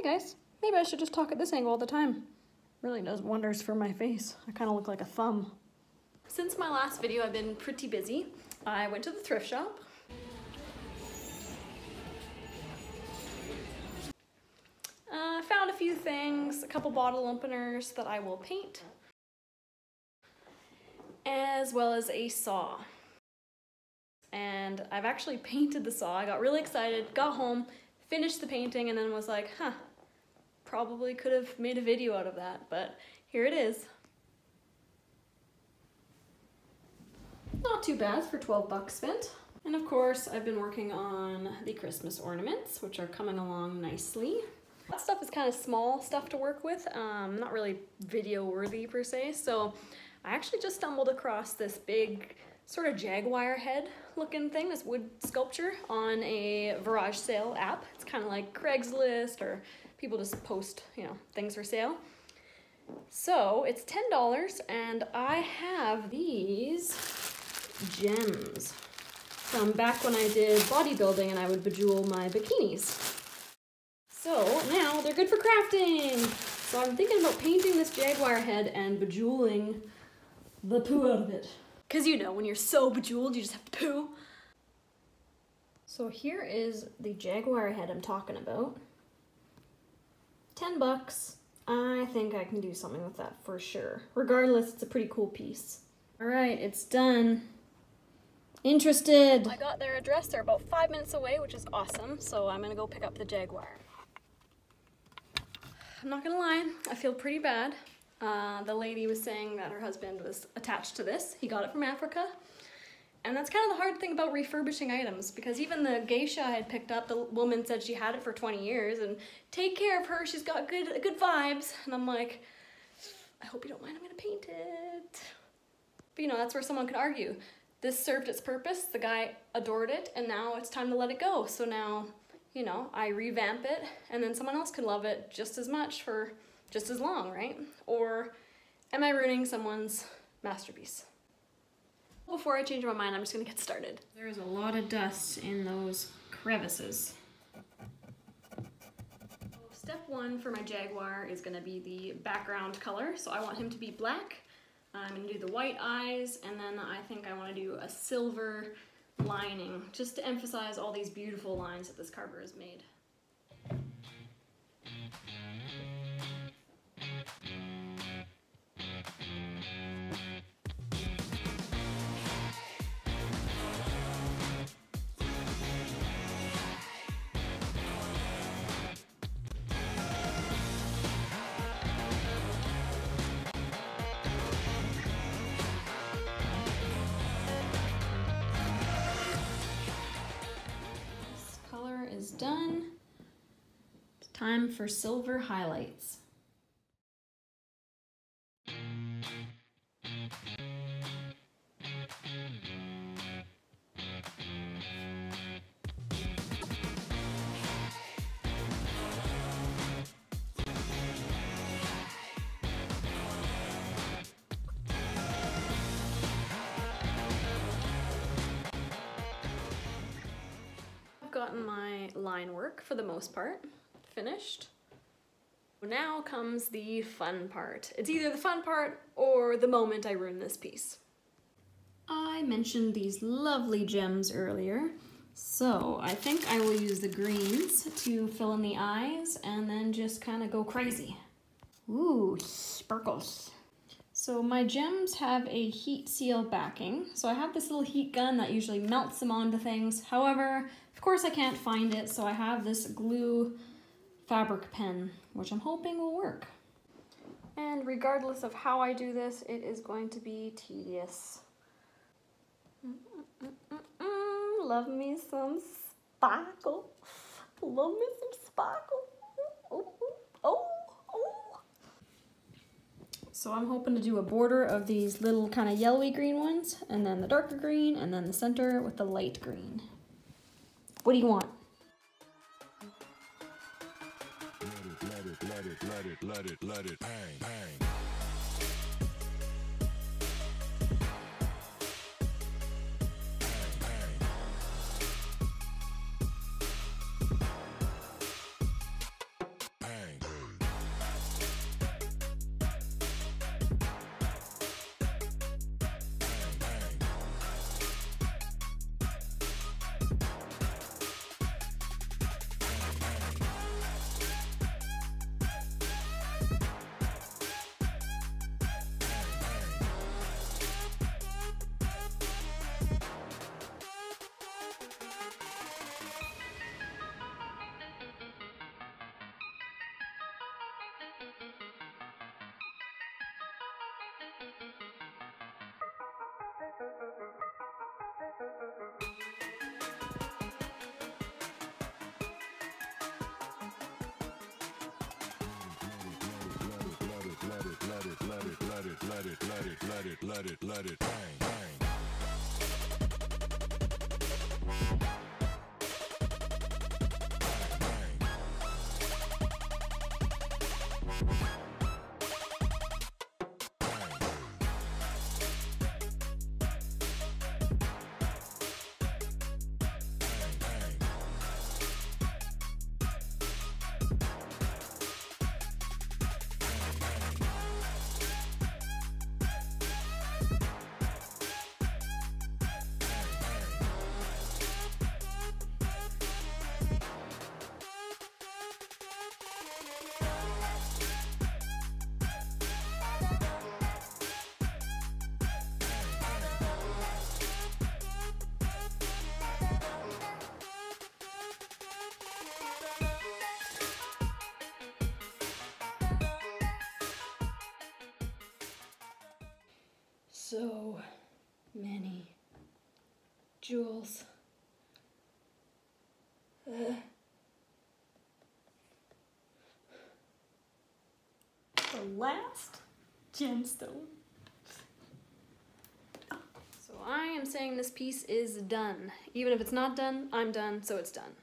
Hey guys, maybe I should just talk at this angle all the time. Really does wonders for my face. I kind of look like a thumb. Since my last video, I've been pretty busy. I went to the thrift shop. Found a few things, a couple bottle openers that I will paint, as well as a saw. And I've actually painted the saw. I got really excited, got home, finished the painting, and then was like, huh, probably could have made a video out of that, but here it is. Not too bad for 12 bucks spent. And of course, I've been working on the Christmas ornaments, which are coming along nicely. That stuff is kind of small stuff to work with, not really video worthy per se, so I actually just stumbled across this big sort of jaguar head looking thing, this wood sculpture on a garage sale app. It's kind of like Craigslist, or people just post, you know, things for sale. So it's $10, and I have these gems from back when I did bodybuilding and I would bejewel my bikinis. So now they're good for crafting. So I'm thinking about painting this jaguar head and bejeweling the poo out of it. Cause you know, when you're so bejeweled, you just have to poo. So here is the jaguar head I'm talking about. 10 bucks. I think I can do something with that for sure. Regardless, it's a pretty cool piece. All right, it's done. Interested. I got their address. They're about 5 minutes away, which is awesome. So I'm gonna go pick up the jaguar. I'm not gonna lie, I feel pretty bad. The lady was saying that her husband was attached to this. He got it from Africa. And that's kind of the hard thing about refurbishing items, because even the geisha I had picked up, the woman said she had it for 20 years and take care of her, she's got good vibes. And I'm like, I hope you don't mind, I'm gonna paint it. But you know, that's where someone could argue. This served its purpose, the guy adored it, and now it's time to let it go. So now, you know, I revamp it, and then someone else could love it just as much for just as long, right? Or am I ruining someone's masterpiece? Before I change my mind, I'm just gonna get started. There's a lot of dust in those crevices. Step one for my jaguar is gonna be the background color. So I want him to be black. I'm gonna do the white eyes, and then I think I wanna do a silver lining, just to emphasize all these beautiful lines that this carver has made. Is done. It's time for silver highlights. Gotten my line work for the most part finished. Now comes the fun part. It's either the fun part or the moment I ruin this piece. I mentioned these lovely gems earlier, so I think I will use the greens to fill in the eyes and then just kind of go crazy. Ooh, sparkles. So my gems have a heat seal backing. So I have this little heat gun that usually melts them onto things. However, of course I can't find it, so I have this glue fabric pen, which I'm hoping will work. And regardless of how I do this, it is going to be tedious. Love me some sparkle. Love me some sparkle. Oh, oh, oh. So I'm hoping to do a border of these little kind of yellowy green ones, and then the darker green, and then the center with the light green. What do you want? Let it, bang, bang. Bang, bang. let it bang, bang. So many jewels. The last gemstone. So I am saying this piece is done. Even if it's not done, I'm done, so it's done.